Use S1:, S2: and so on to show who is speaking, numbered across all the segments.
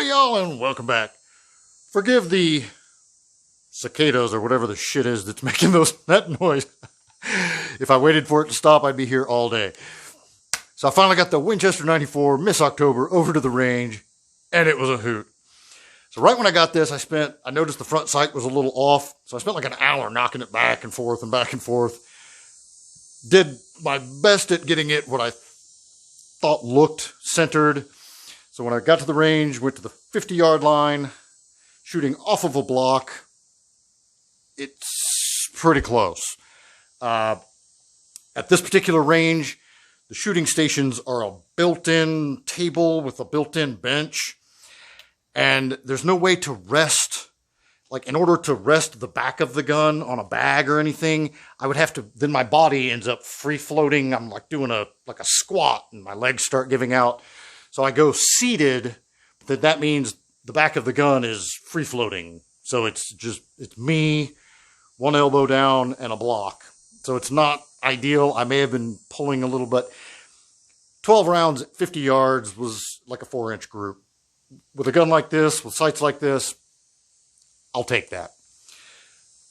S1: Howdy y'all and welcome back. Forgive the cicadas or whatever the shit is that's making that noise. If I waited for it to stop, I'd be here all day. So I finally got the Winchester 94 Miss October over to the range, and it was a hoot. So right when I got this, I noticed the front sight was a little off, so I spent like an hour knocking it back and forth and back and forth. Did my best at getting it what I thought looked centered. So when I got to the range, went to the 50-yard line, shooting off of a block. It's pretty close. At this particular range, the shooting stations are a built-in table with a built-in bench. And there's no way to rest. Like, in order to rest the back of the gun on a bag or anything, I would have to, then my body ends up free-floating. I'm like doing a squat, and my legs start giving out. So I go seated, but that means the back of the gun is free-floating. So it's me, one elbow down, and a block. So it's not ideal. I may have been pulling a little bit. 12 rounds at 50 yards was like a 4-inch group. With a gun like this, with sights like this, I'll take that.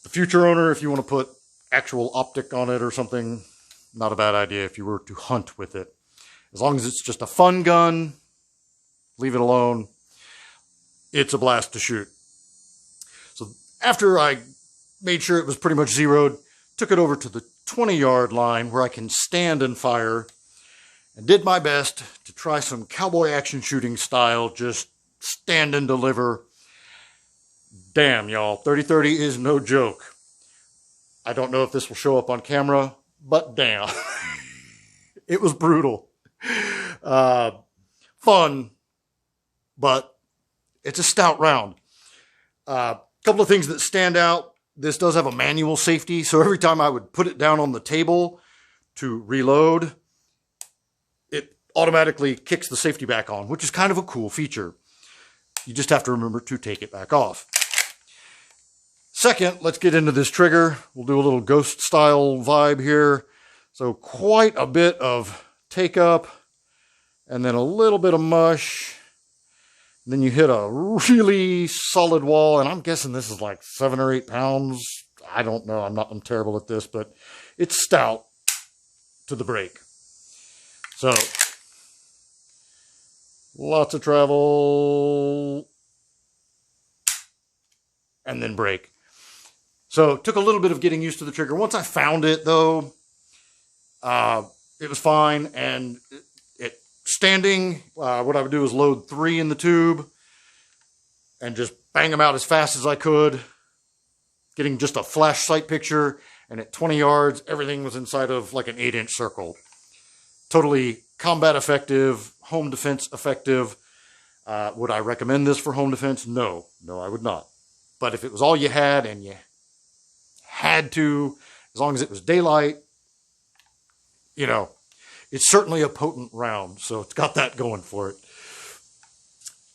S1: The future owner, if you want to put actual optic on it or something, not a bad idea if you were to hunt with it. As long as it's just a fun gun, leave it alone. It's a blast to shoot. So after I made sure it was pretty much zeroed, took it over to the 20-yard line where I can stand and fire, and did my best to try some cowboy action shooting style, just stand and deliver. Damn, y'all, 30-30 is no joke. I don't know if this will show up on camera, but damn. It was brutal. Fun, but it's a stout round. Couple of things that stand out. This does have a manual safety, so every time I would put it down on the table to reload, it automatically kicks the safety back on, which is kind of a cool feature. You just have to remember to take it back off. Second, let's get into this trigger. We'll do a little ghost style vibe here. So quite a bit of take up, and then a little bit of mush. And then you hit a really solid wall, and I'm guessing this is like 7 or 8 pounds. I don't know. I'm terrible at this, but it's stout to the break. So lots of travel, and then break. So it took a little bit of getting used to the trigger. Once I found it, though, it was fine. And standing, what I would do is load 3 in the tube and just bang them out as fast as I could, getting just a flash sight picture. And at 20 yards, everything was inside of like an 8-inch circle. Totally combat effective, home defense effective. Would I recommend this for home defense? No, I would not. But if it was all you had and you had to, as long as it was daylight, it's certainly a potent round. So it's got that going for it.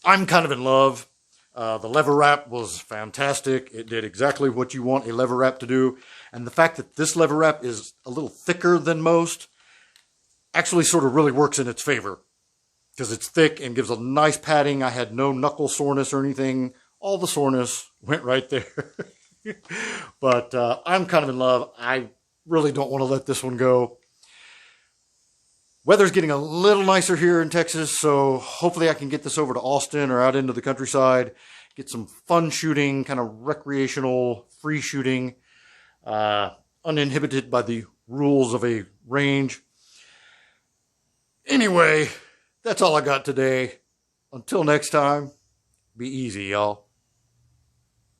S1: I'm kind of in love. The lever wrap was fantastic. It did exactly what you want a lever wrap to do. And the fact that this lever wrap is a little thicker than most actually sort of really works in its favor, because it's thick and gives a nice padding. I had no knuckle soreness or anything. All the soreness went right there. But I'm kind of in love. I really don't want to let this one go. Weather's getting a little nicer here in Texas, so hopefully I can get this over to Austin or out into the countryside, get some fun shooting, kind of recreational, free shooting, uninhibited by the rules of a range. Anyway, that's all I got today. Until next time, be easy, y'all.